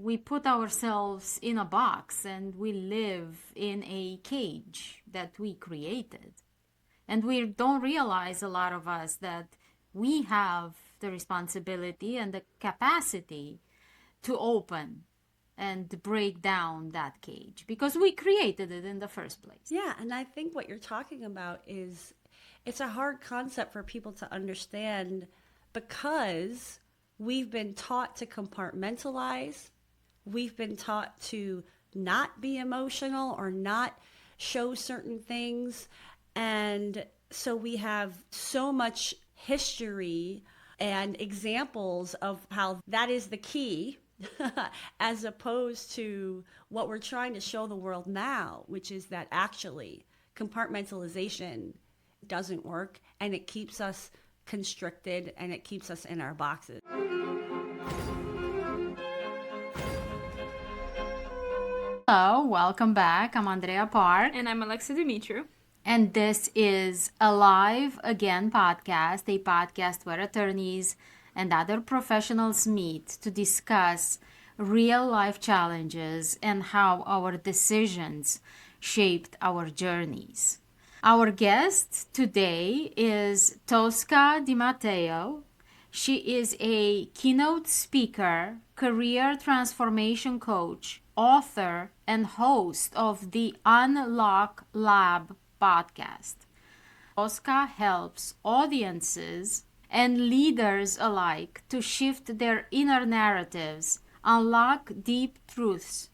we put ourselves in a box and we live in a cage that we created. And we don't realize, a lot of us, that we have the responsibility and the capacity to open and break down that cage because we created it in the first place. Yeah, and I think what you're talking about is it's a hard concept for people to understand because we've been taught to compartmentalize. We've been taught to not be emotional or not show certain things. And so we have so much history and examples of how that is the key as opposed to what we're trying to show the world now, which is that actually compartmentalization doesn't work and it keeps us constricted and it keeps us in our boxes. Hello, welcome back. I'm Andreea Parc. And I'm Dumitru. And this is Alive.Again Podcast, a podcast where attorneys and other professionals meet to discuss real life challenges and how our decisions shaped our journeys. Our guest today is Tosca DiMatteo. She is a keynote speaker, career transformation coach, author, and host of the Unlock Lab podcast. Tosca helps audiences and leaders alike to shift their inner narratives, unlock deep truths,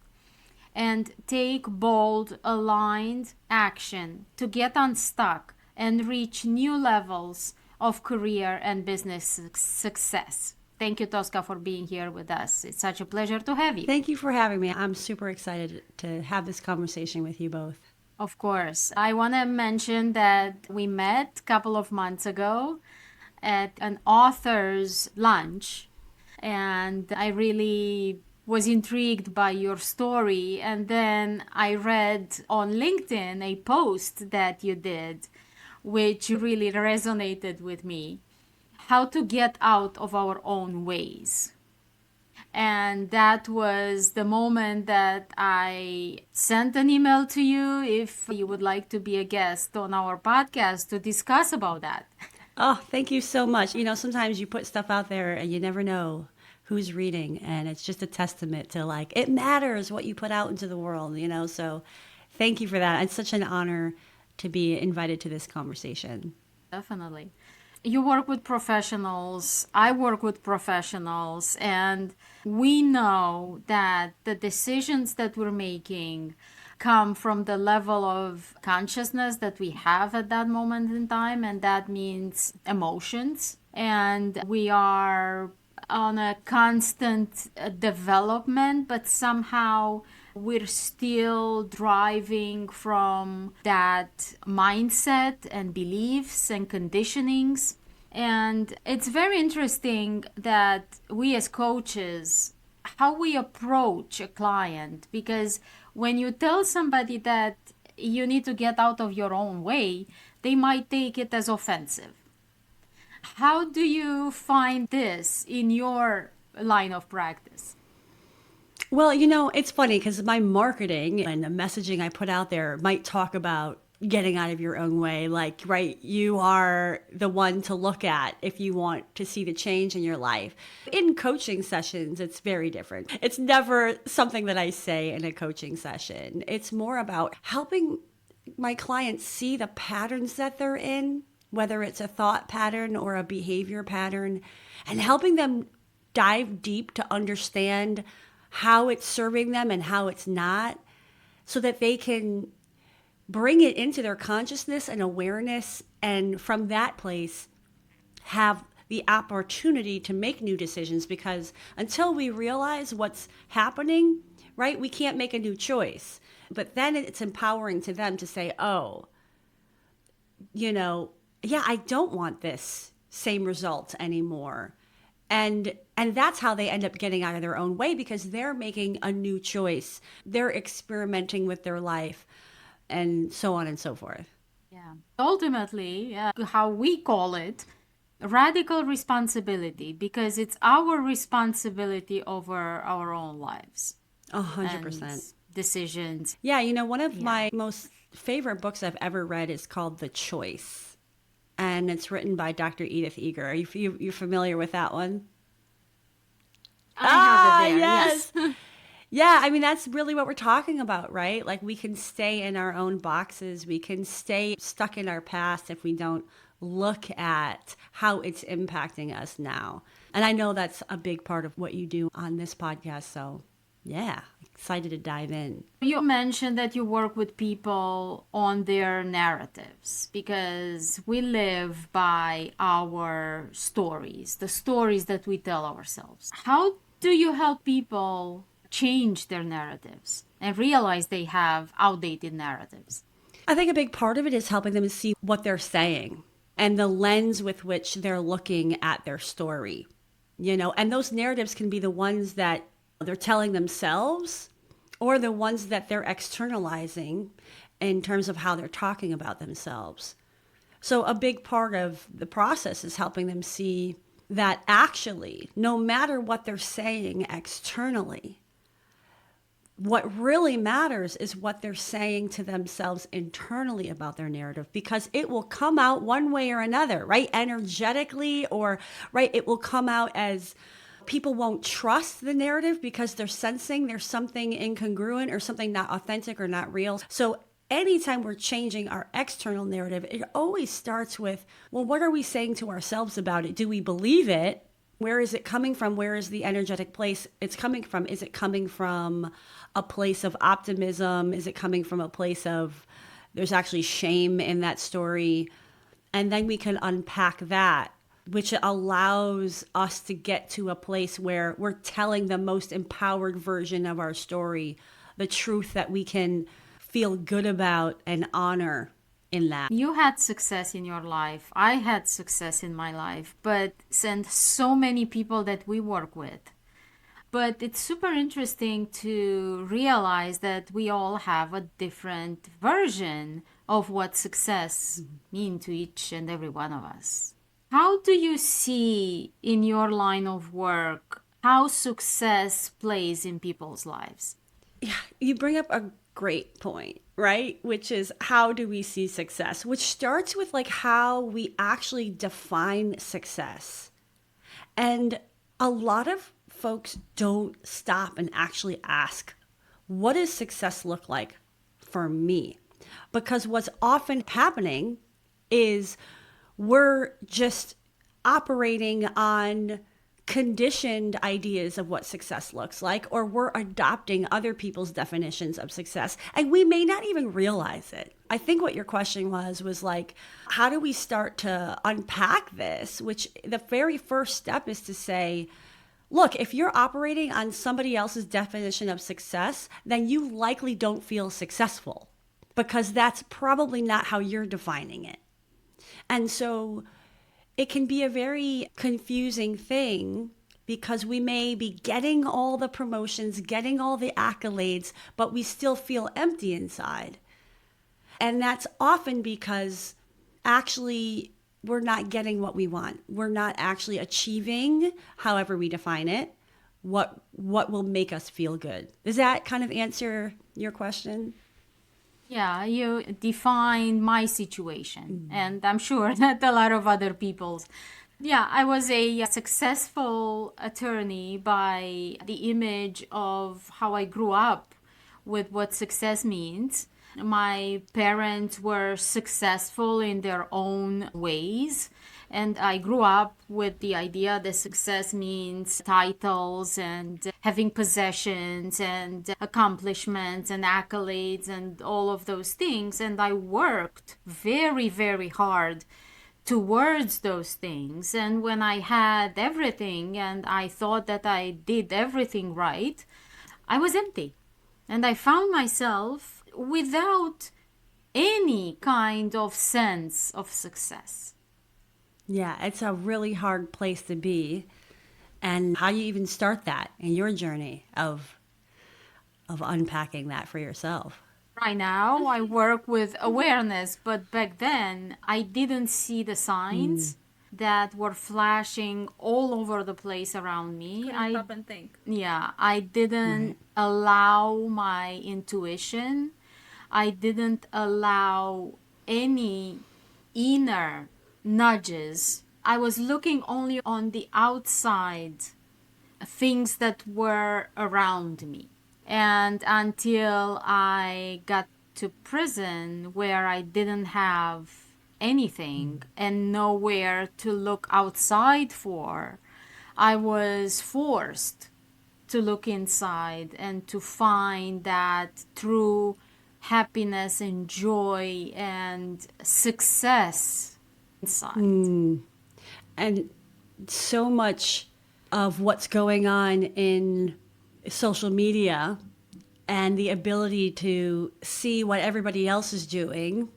and take bold, aligned action to get unstuck and reach new levels of career and business success. Thank you, Tosca, for being here with us. It's such a pleasure to have you. Thank you for having me. I'm super excited to have this conversation with you both. Of course. I want to mention that we met a couple of months ago at an author's lunch, and I really was intrigued by your story. And then I read on LinkedIn a post that you did, which really resonated with me. How to get out of our own ways. And that was the moment that I sent an email to you if you would like to be a guest on our podcast to discuss about that. Oh, thank you so much. You know, sometimes you put stuff out there and you never know who's reading. And it's just a testament to like, it matters what you put out into the world, you know. So thank you for that. It's such an honor to be invited to this conversation. Definitely. You work with professionals, I work with professionals, and we know that the decisions that we're making come from the level of consciousness that we have at that moment in time, and that means emotions. And we are on a constant development, but somehow we're still driving from that mindset and beliefs and conditionings. And it's very interesting that we as coaches, how we approach a client, because when you tell somebody that you need to get out of your own way, they might take it as offensive. How do you find this in your line of practice? Well, you know, it's funny because my marketing and the messaging I put out there might talk about getting out of your own way. Like, right, you are the one to look at if you want to see the change in your life. In coaching sessions, it's very different. It's never something that I say in a coaching session. It's more about helping my clients see the patterns that they're in, whether it's a thought pattern or a behavior pattern, and helping them dive deep to understand how it's serving them and how it's not, so that they can bring it into their consciousness and awareness, and from that place have the opportunity to make new decisions. Because until we realize what's happening, right, we can't make a new choice. But then it's empowering to them to say, oh, you know, yeah, I don't want this same result anymore. And that's how they end up getting out of their own way, because they're making a new choice. They're experimenting with their life and so on and so forth. Yeah. Ultimately, how we call it Radical responsibility, because it's our responsibility over our own lives and 100%. decisions. Yeah, one of Yeah. my most favorite books I've ever read is called The Choice, and it's written by Dr. Edith Eger. Are you familiar with that one? I have it Ah, there. Yes. yes. Yeah, I mean, that's really what we're talking about, right? Like, we can stay in our own boxes. We can stay stuck in our past if we don't look at how it's impacting us now. And I know that's a big part of what you do on this podcast. So, yeah, excited to dive in. You mentioned that you work with people on their narratives because we live by our stories, the stories that we tell ourselves. How do you help people change their narratives and realize they have outdated narratives? I think a big part of it is helping them see what they're saying and the lens with which they're looking at their story, and those narratives can be the ones that they're telling themselves or the ones that they're externalizing in terms of how they're talking about themselves. So a big part of the process is helping them see that actually, no matter what they're saying externally, what really matters is what they're saying to themselves internally about their narrative, because it will come out one way or another, right? Energetically, or right, it will come out as people won't trust the narrative because they're sensing there's something incongruent or something not authentic or not real. So anytime we're changing our external narrative, it always starts with, well, what are we saying to ourselves about it? Do we believe it? Where is it coming from? Where is the energetic place it's coming from? Is it coming from a place of optimism? Is it coming from a place of there's actually shame in that story? And then we can unpack that, which allows us to get to a place where we're telling the most empowered version of our story, the truth that we can feel good about and honor in that. You had success in your life. I had success in my life, but and so many people that we work with. But it's super interesting to realize that we all have a different version of what success means to each and every one of us. How do you see in your line of work how success plays in people's lives? Yeah, you bring up a great point, right? Which is, how do we see success? Which starts with like how we actually define success. And a lot of folks don't stop and actually ask, what does success look like for me? Because what's often happening is we're just operating on conditioned ideas of what success looks like, or we're adopting other people's definitions of success, and we may not even realize it. I think what your question was like, how do we start to unpack this? Which the very first step is to say, look, if you're operating on somebody else's definition of success, then you likely don't feel successful, because that's probably not how you're defining it. And so it can be a very confusing thing, because we may be getting all the promotions, getting all the accolades, but we still feel empty inside. And that's often because actually we're not getting what we want. We're not actually achieving, however we define it, what will make us feel good. Does that kind of answer your question? Yeah, you define my situation, and I'm sure that a lot of other people's. Yeah, I was a successful attorney by the image of how I grew up with what success means. My parents were successful in their own ways. And I grew up with the idea that success means titles and having possessions and accomplishments and accolades and all of those things. And I worked very, very hard towards those things. And when I had everything and I thought that I did everything right, I was empty. And I found myself without any kind of sense of success. Yeah, it's a really hard place to be. And how do you even start that in your journey of unpacking that for yourself? Right now, I work with awareness, but back then I didn't see the signs. that were flashing all over the place around me. Couldn't stop and think. Yeah, I didn't allow my intuition. I didn't allow any inner nudges. I was looking only on the outside things that were around me. And until I got to prison where I didn't have anything and nowhere to look outside for, I was forced to look inside and to find that true happiness and joy and success inside. And so much of what's going on in social media and the ability to see what everybody else is doing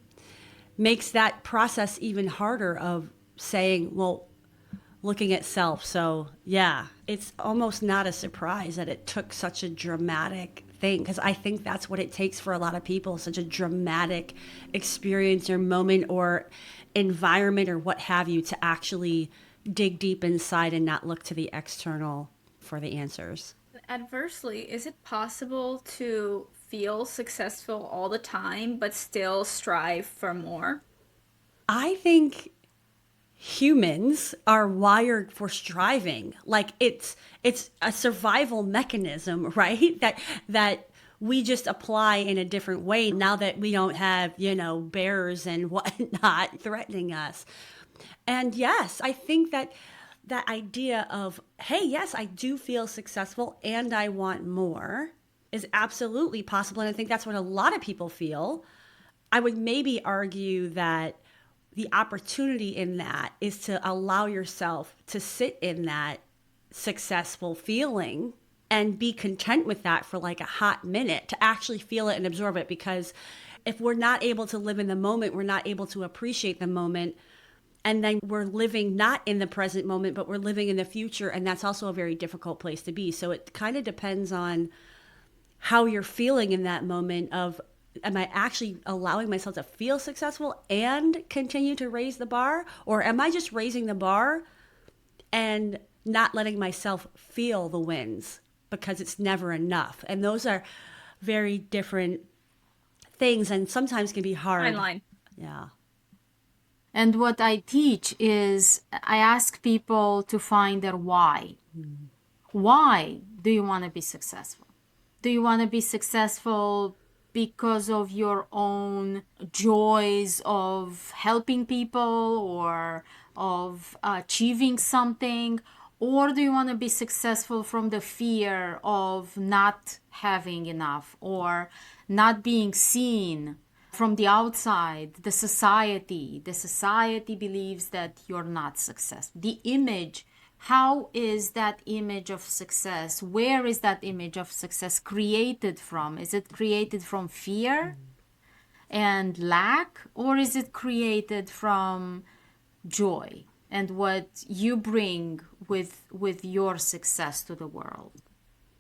makes that process even harder of saying, well, looking at self. So yeah, it's almost not a surprise that it took such a dramatic thing, because I think that's what it takes for a lot of people, such a dramatic experience or moment or environment or what have you, to actually dig deep inside and not look to the external for the answers. Adversely, is it possible to feel successful all the time but still strive for more? I think humans are wired for striving. Like it's a survival mechanism, right? That we just apply in a different way now that we don't have, bears and whatnot threatening us. And yes, I think that idea of, hey, yes, I do feel successful and I want more is absolutely possible. And I think that's what a lot of people feel. I would maybe argue that the opportunity in that is to allow yourself to sit in that successful feeling and be content with that for like a hot minute, to actually feel it and absorb it. Because if we're not able to live in the moment, we're not able to appreciate the moment. And then we're living not in the present moment, but we're living in the future. And that's also a very difficult place to be. So it kind of depends on how you're feeling in that moment of, am I actually allowing myself to feel successful and continue to raise the bar? Or am I just raising the bar and not letting myself feel the wins because it's never enough? And those are very different things and sometimes can be hard. Fine line. Yeah. And what I teach is I ask people to find their why. Why do you want to be successful? Do you want to be successful because of your own joys of helping people or of achieving something? Or do you want to be successful from the fear of not having enough or not being seen from the outside? The society believes that you're not successful. The image, how is that image of success? Where is that image of success created from? Is it created from fear and lack, or is it created from joy and what you bring with your success to the world?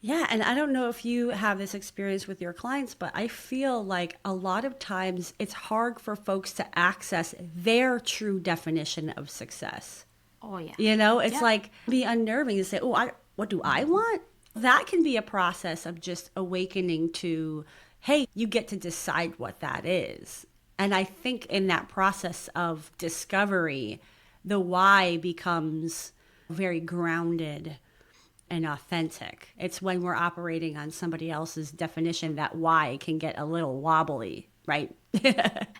Yeah, and I don't know if you have this experience with your clients, but I feel like a lot of times it's hard for folks to access their true definition of success. Oh, yeah. It's like be unnerving to say, oh, what do I want? That can be a process of just awakening to, hey, you get to decide what that is. And I think in that process of discovery, the why becomes very grounded and authentic. It's when we're operating on somebody else's definition that why can get a little wobbly, right?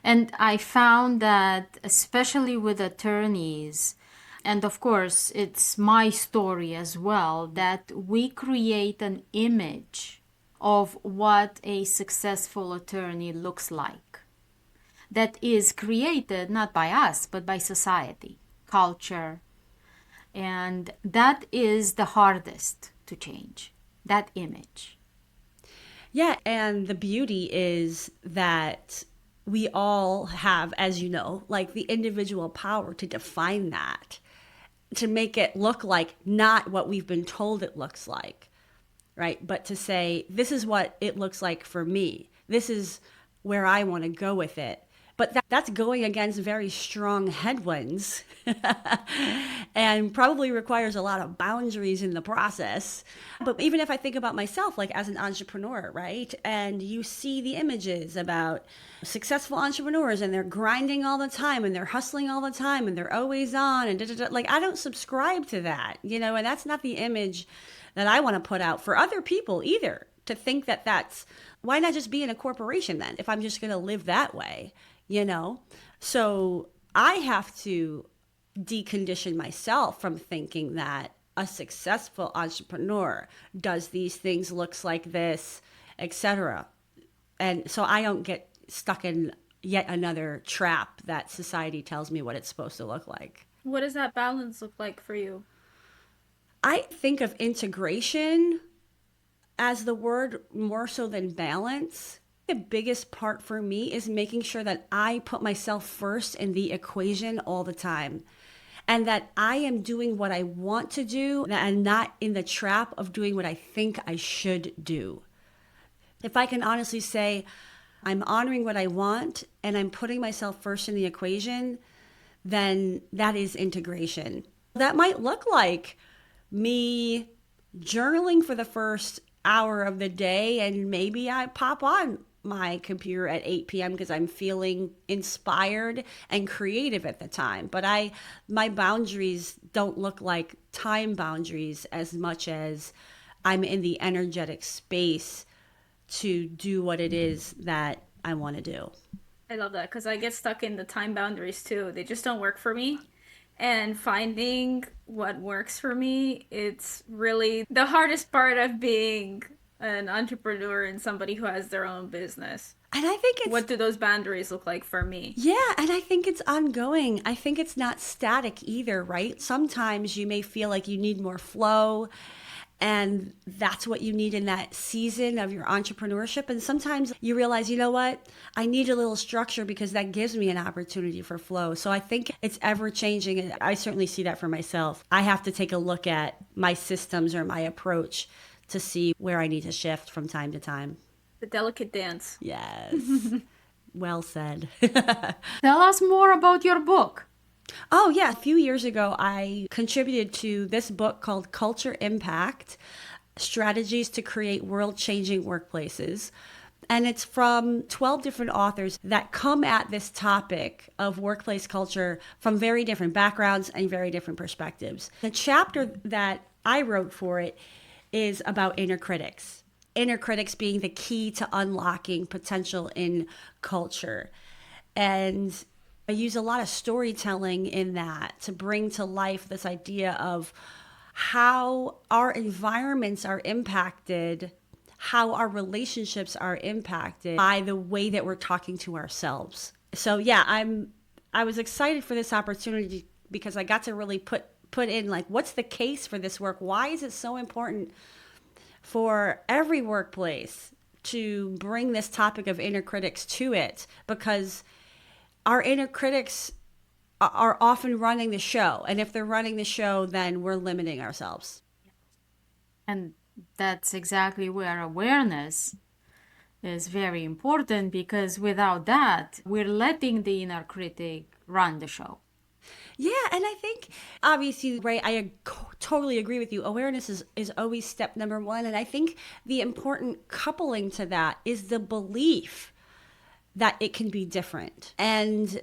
And I found that especially with attorneys, and of course it's my story as well, that we create an image of what a successful attorney looks like that is created not by us but by society, culture. And that is the hardest to change, that image. Yeah, and the beauty is that we all have, as you know, like the individual power to define that, to make it look like not what we've been told it looks like, right? But to say, this is what it looks like for me. This is where I want to go with it. But that's going against very strong headwinds and probably requires a lot of boundaries in the process. But even if I think about myself, like as an entrepreneur, right? And you see the images about successful entrepreneurs and they're grinding all the time and they're hustling all the time and they're always on and like I don't subscribe to that, and that's not the image that I want to put out for other people either. To think that that's, why not just be in a corporation then if I'm just going to live that way? So I have to decondition myself from thinking that a successful entrepreneur does these things, looks like this, etc. And so I don't get stuck in yet another trap that society tells me what it's supposed to look like. What does that balance look like for you? I think of integration as the word more so than balance. The biggest part for me is making sure that I put myself first in the equation all the time and that I am doing what I want to do and not in the trap of doing what I think I should do. If I can honestly say I'm honoring what I want and I'm putting myself first in the equation, then that is integration. That might look like me journaling for the first hour of the day and maybe I pop on my computer at 8 p.m. because I'm feeling inspired and creative at the time. But my boundaries don't look like time boundaries as much as I'm in the energetic space to do what it is that I want to do. I love that because I get stuck in the time boundaries too. They just don't work for me. And finding what works for me, it's really the hardest part of being an entrepreneur and somebody who has their own business. And I think what do those boundaries look like for me? Yeah, and I think it's ongoing. I think it's not static either, right? Sometimes you may feel like you need more flow, and that's what you need in that season of your entrepreneurship. And sometimes you realize, you know what? I need a little structure because that gives me an opportunity for flow. So I think it's ever changing. And I certainly see that for myself. I have to take a look at my systems or my approach to see where I need to shift from time to time. The delicate dance. Yes. Well said. Tell us more about your book. Oh, yeah. A few years ago, I contributed to this book called Culture Impact, Strategies to Create World-Changing Workplaces. And it's from 12 different authors that come at this topic of workplace culture from very different backgrounds and very different perspectives. The chapter that I wrote for it is about inner critics. Inner critics being the key to unlocking potential in culture. And I use a lot of storytelling in that to bring to life this idea of how our environments are impacted, how our relationships are impacted by the way that we're talking to ourselves. So yeah, I was excited for this opportunity because I got to really put in like, what's the case for this work? Why is it so important for every workplace to bring this topic of inner critics to it? Because our inner critics are often running the show. And if they're running the show, then we're limiting ourselves. And that's exactly where awareness is very important, because without that, we're letting the inner critic run the show. Yeah, and I think, obviously, right, I totally agree with you. Awareness is always step number one. And I think the important coupling to that is the belief that it can be different. And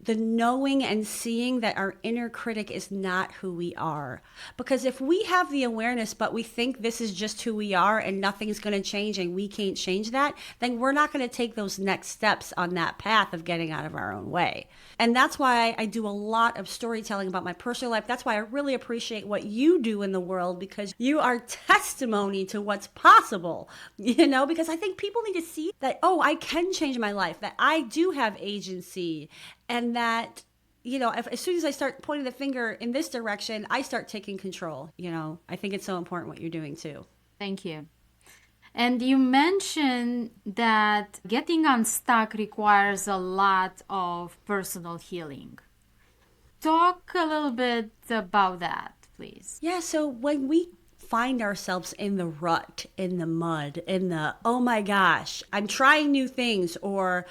the knowing and seeing that our inner critic is not who we are. Because if we have the awareness, but we think this is just who we are and nothing's going to change and we can't change that, then we're not going to take those next steps on that path of getting out of our own way. And that's why I do a lot of storytelling about my personal life. That's why I really appreciate what you do in the world, because you are testimony to what's possible, because I think people need to see that, oh, I can change my life, that I do have agency. And that, as soon as I start pointing the finger in this direction, I start taking control. I think it's so important what you're doing too. Thank you. And you mentioned that getting unstuck requires a lot of personal healing. Talk a little bit about that, please. Yeah, so when we find ourselves in the rut, in the mud, in the, oh my gosh, I'm trying new things, or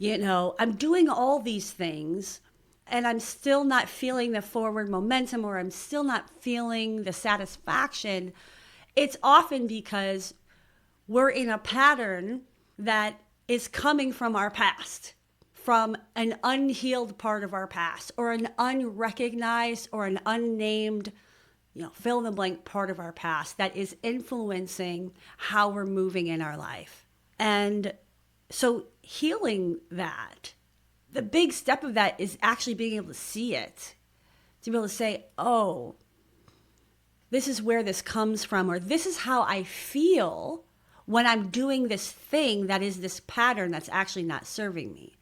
I'm doing all these things and I'm still not feeling the forward momentum, or I'm still not feeling the satisfaction, it's often because we're in a pattern that is coming from our past, from an unhealed part of our past, or an unrecognized or an unnamed, fill in the blank part of our past that is influencing how we're moving in our life. And so healing that, the big step of that is actually being able to see it, to be able to say, oh, this is where this comes from, or this is how I feel when I'm doing this thing that is this pattern that's actually not serving me.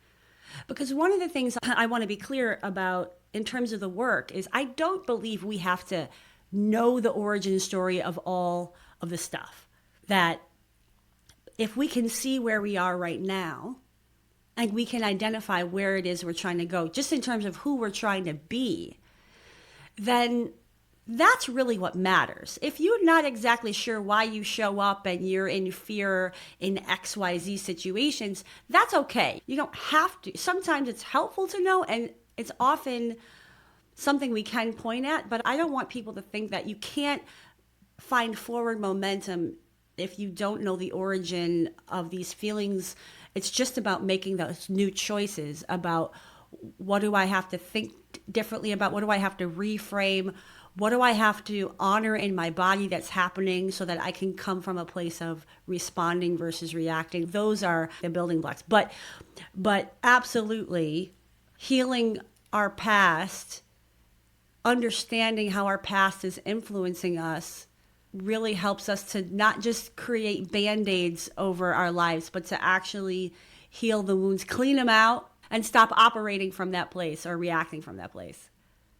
Because one of the things I want to be clear about in terms of the work is I don't believe we have to know the origin story of all of the stuff. That if we can see where we are right now, and we can identify where it is we're trying to go, just in terms of who we're trying to be, then that's really what matters. If you're not exactly sure why you show up and you're in fear in XYZ situations, that's okay. You don't have to. Sometimes it's helpful to know, and it's often something we can point at, but I don't want people to think that you can't find forward momentum if you don't know the origin of these feelings. It's just about making those new choices about, what do I have to think differently about? What do I have to reframe? What do I have to honor in my body that's happening so that I can come from a place of responding versus reacting? Those are the building blocks. But absolutely, healing our past, understanding how our past is influencing us, really helps us to not just create Band-Aids over our lives, but to actually heal the wounds, clean them out, and stop operating from that place or reacting from that place.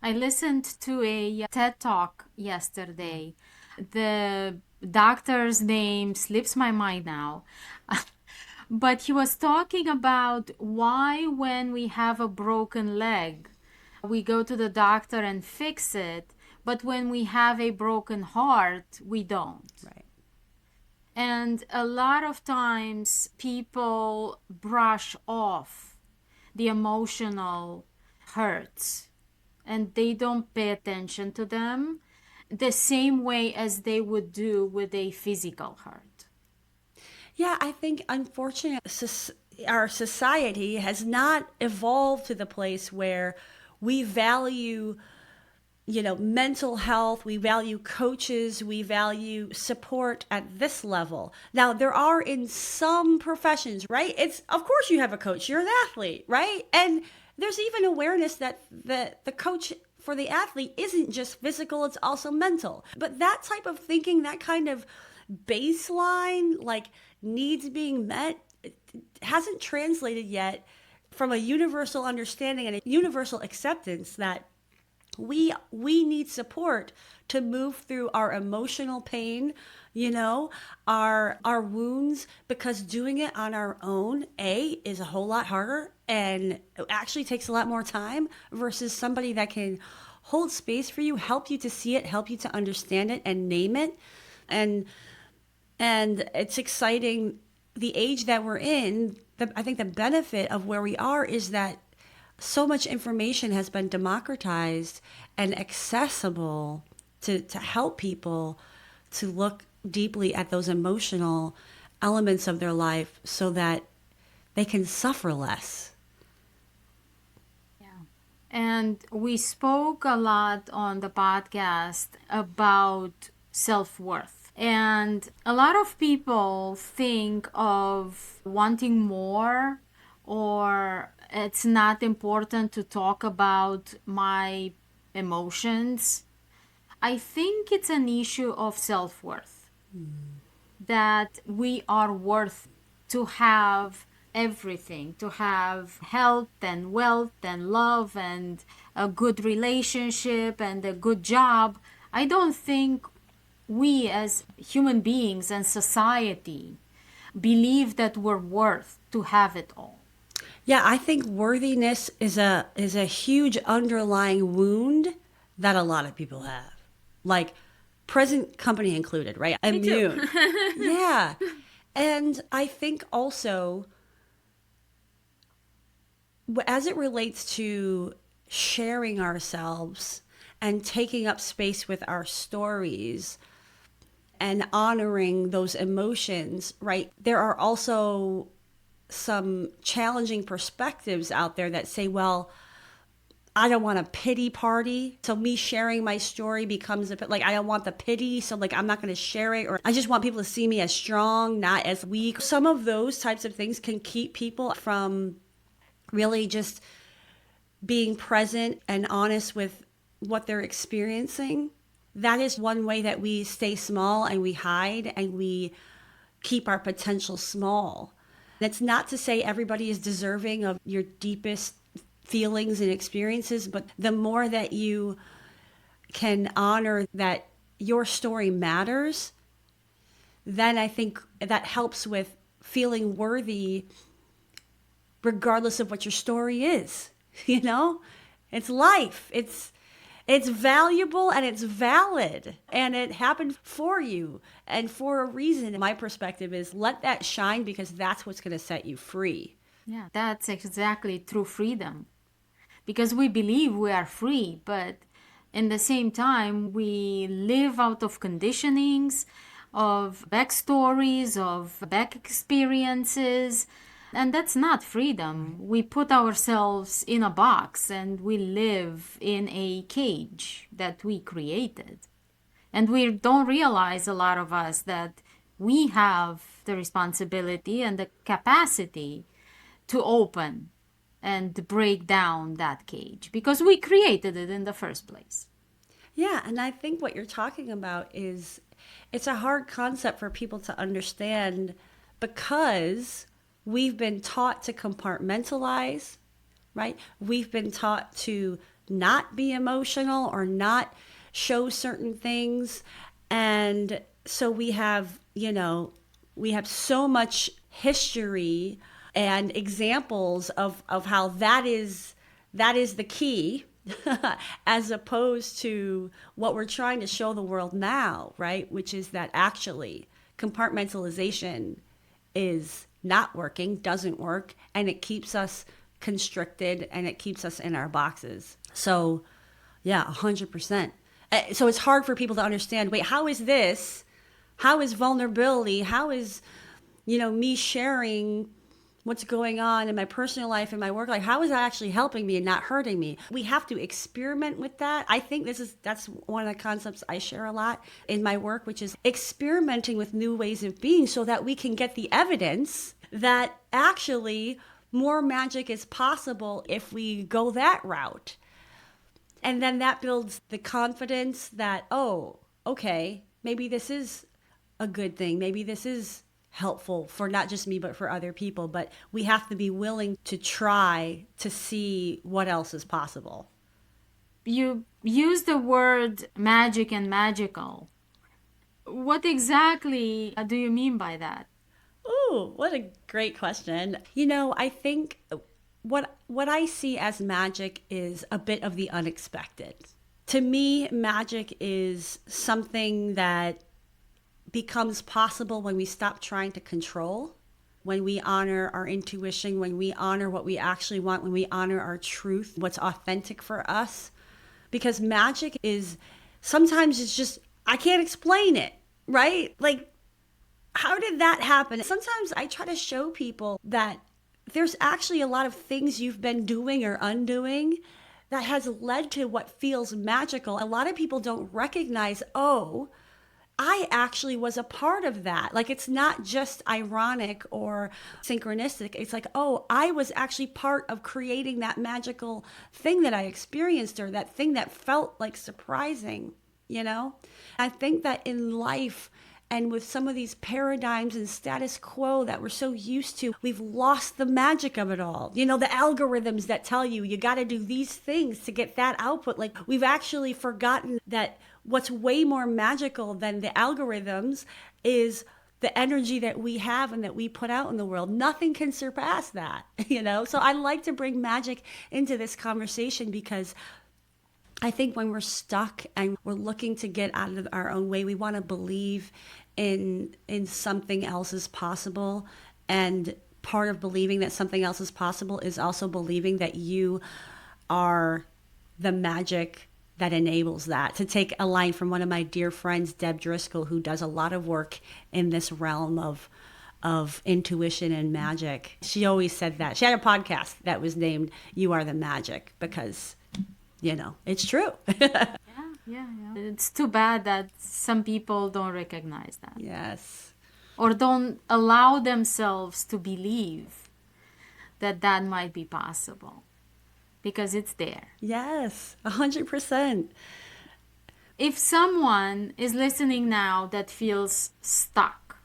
I listened to a TED Talk yesterday. The doctor's name slips my mind now. But he was talking about why when we have a broken leg, we go to the doctor and fix it, but when we have a broken heart, we don't. Right. And a lot of times people brush off the emotional hurts and they don't pay attention to them the same way as they would do with a physical hurt. Yeah, I think unfortunately our society has not evolved to the place where we value, mental health, we value coaches, we value support at this level. Now, there are in some professions, right? It's, of course you have a coach, you're an athlete, right? And there's even awareness that the coach for the athlete isn't just physical, it's also mental. But that type of thinking, that kind of baseline, like needs being met, hasn't translated yet from a universal understanding and a universal acceptance that we need support to move through our emotional pain, our wounds, because doing it on our own, is a whole lot harder and it actually takes a lot more time versus somebody that can hold space for you, help you to see it, help you to understand it and name it. And it's exciting, the age that we're in. I think the benefit of where we are is that so much information has been democratized and accessible to help people to look deeply at those emotional elements of their life so that they can suffer less. Yeah. And we spoke a lot on the podcast about self-worth. And a lot of people think of wanting more, or it's not important to talk about my emotions. I think it's an issue of self-worth. That we are worth to have everything, to have health and wealth and love and a good relationship and a good job. I don't think we as human beings and society believe that we're worth to have it all. Yeah, I think worthiness is a huge underlying wound that a lot of people have. Like present company included, right? Me too. Immune. Yeah. And I think also as it relates to sharing ourselves and taking up space with our stories and honoring those emotions, right? There are also some challenging perspectives out there that say, well, I don't want a pity party. So me sharing my story becomes a bit like, I don't want the pity. So like, I'm not going to share it, or I just want people to see me as strong, not as weak. Some of those types of things can keep people from really just being present and honest with what they're experiencing. That is one way that we stay small and we hide and we keep our potential small. That's not to say everybody is deserving of your deepest feelings and experiences, but the more that you can honor that your story matters, then I think that helps with feeling worthy regardless of what your story is. You know, it's life. It's valuable and it's valid, and it happened for you and for a reason. My perspective is let that shine, because that's what's going to set you free. Yeah, that's exactly true freedom. Because we believe we are free, but in the same time, we live out of conditionings, of backstories, of back experiences. And that's not freedom. We put ourselves in a box and we live in a cage that we created. And we don't realize, a lot of us, that we have the responsibility and the capacity to open and break down that cage because we created it in the first place. Yeah, and I think what you're talking about is it's a hard concept for people to understand, because we've been taught to compartmentalize, right? We've been taught to not be emotional or not show certain things. And so we have, we have so much history and examples of how that is the key as opposed to what we're trying to show the world now, right? Which is that actually compartmentalization is not working, doesn't work, and it keeps us constricted and it keeps us in our boxes. So yeah, 100%. So it's hard for people to understand, wait, how is this? How is vulnerability? How is, me sharing what's going on in my personal life and my work life? How is that actually helping me and not hurting me? We have to experiment with that. I think that's one of the concepts I share a lot in my work, which is experimenting with new ways of being so that we can get the evidence that actually more magic is possible if we go that route. And then that builds the confidence that, oh, okay, maybe this is a good thing. Maybe this is helpful for not just me, but for other people. But we have to be willing to try to see what else is possible. You use the word magic and magical. What exactly do you mean by that? Ooh, what a great question. I think what I see as magic is a bit of the unexpected. To me, magic is something that becomes possible when we stop trying to control, when we honor our intuition, when we honor what we actually want, when we honor our truth, what's authentic for us. Because magic is, sometimes it's just, I can't explain it, right? Like, how did that happen? Sometimes I try to show people that there's actually a lot of things you've been doing or undoing that has led to what feels magical. A lot of people don't recognize, oh, I actually was a part of that. Like, it's not just ironic or synchronistic. It's like, oh, I was actually part of creating that magical thing that I experienced, or that thing that felt like surprising, I think that in life, and with some of these paradigms and status quo that we're so used to, we've lost the magic of it all. The algorithms that tell you got to do these things to get that output. Like, we've actually forgotten that what's way more magical than the algorithms is the energy that we have and that we put out in the world. Nothing can surpass that, So I like to bring magic into this conversation, because I think when we're stuck and we're looking to get out of our own way, we want to believe in something else is possible. And part of believing that something else is possible is also believing that you are the magic that enables that. To take a line from one of my dear friends, Deb Driscoll, who does a lot of work in this realm of intuition and magic. She always said that. She had a podcast that was named You Are the Magic because, it's true. Yeah. It's too bad that some people don't recognize that. Yes. Or don't allow themselves to believe that that might be possible because it's there. Yes, 100%. If someone is listening now that feels stuck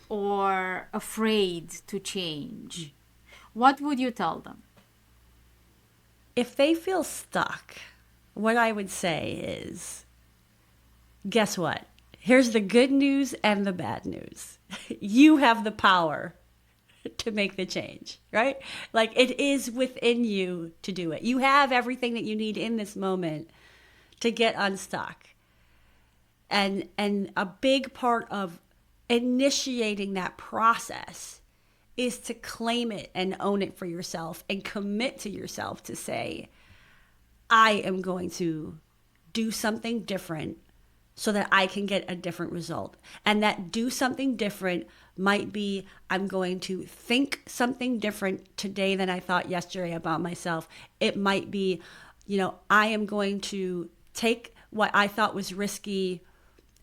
or afraid to change, what would you tell them? If they feel stuck, what I would say is, guess what? Here's the good news and the bad news. You have the power to make the change, right? Like, it is within you to do it. You have everything that you need in this moment to get unstuck. And a big part of initiating that process is to claim it and own it for yourself and commit to yourself to say, I am going to do something different so that I can get a different result. And that do something different might be, I'm going to think something different today than I thought yesterday about myself. It might be, I am going to take what I thought was risky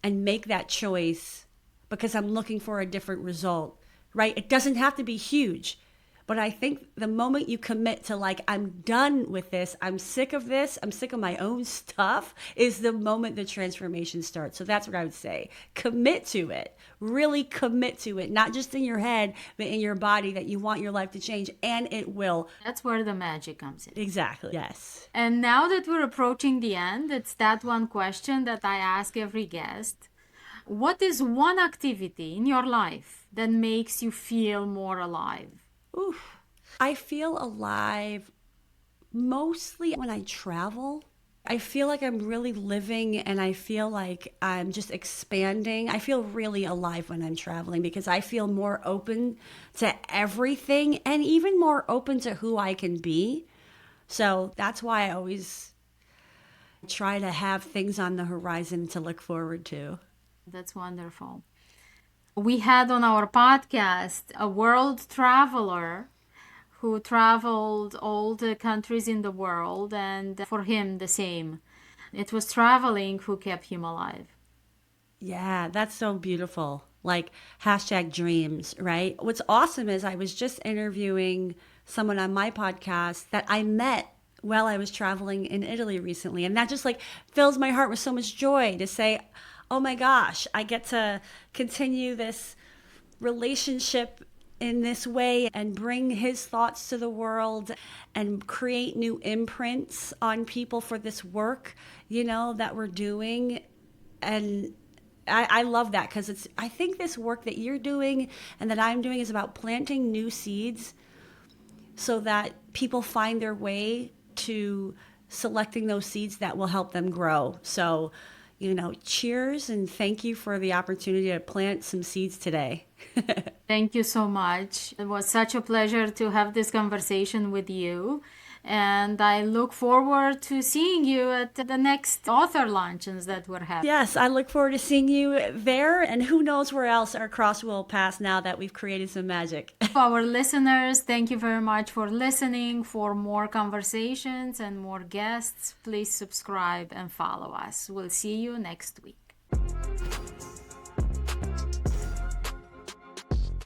and make that choice because I'm looking for a different result, right? It doesn't have to be huge. But I think the moment you commit to I'm done with this, I'm sick of this, I'm sick of my own stuff, is the moment the transformation starts. So that's what I would say. Commit to it. Really commit to it. Not just in your head, but in your body that you want your life to change. And it will. That's where the magic comes in. Exactly. Yes. And now that we're approaching the end, it's that one question that I ask every guest. What is one activity in your life that makes you feel more alive? Oof. I feel alive mostly when I travel. I feel like I'm really living and I feel like I'm just expanding. I feel really alive when I'm traveling because I feel more open to everything and even more open to who I can be. So that's why I always try to have things on the horizon to look forward to. That's wonderful. We had on our podcast a world traveler who traveled all the countries in the world, and for him the same. It was traveling who kept him alive. Yeah, that's so beautiful. #dreams, right? What's awesome is I was just interviewing someone on my podcast that I met while I was traveling in Italy recently. And that just fills my heart with so much joy to say, oh my gosh, I get to continue this relationship in this way and bring his thoughts to the world and create new imprints on people for this work, that we're doing. And I love that because I think this work that you're doing and that I'm doing is about planting new seeds so that people find their way to selecting those seeds that will help them grow. So, cheers and thank you for the opportunity to plant some seeds today. Thank you so much. It was such a pleasure to have this conversation with you. And I look forward to seeing you at the next author luncheons that we're having. Yes, I look forward to seeing you there. And who knows where else our cross will pass now that we've created some magic. For our listeners, thank you very much for listening. For more conversations and more guests, please subscribe and follow us. We'll see you next week.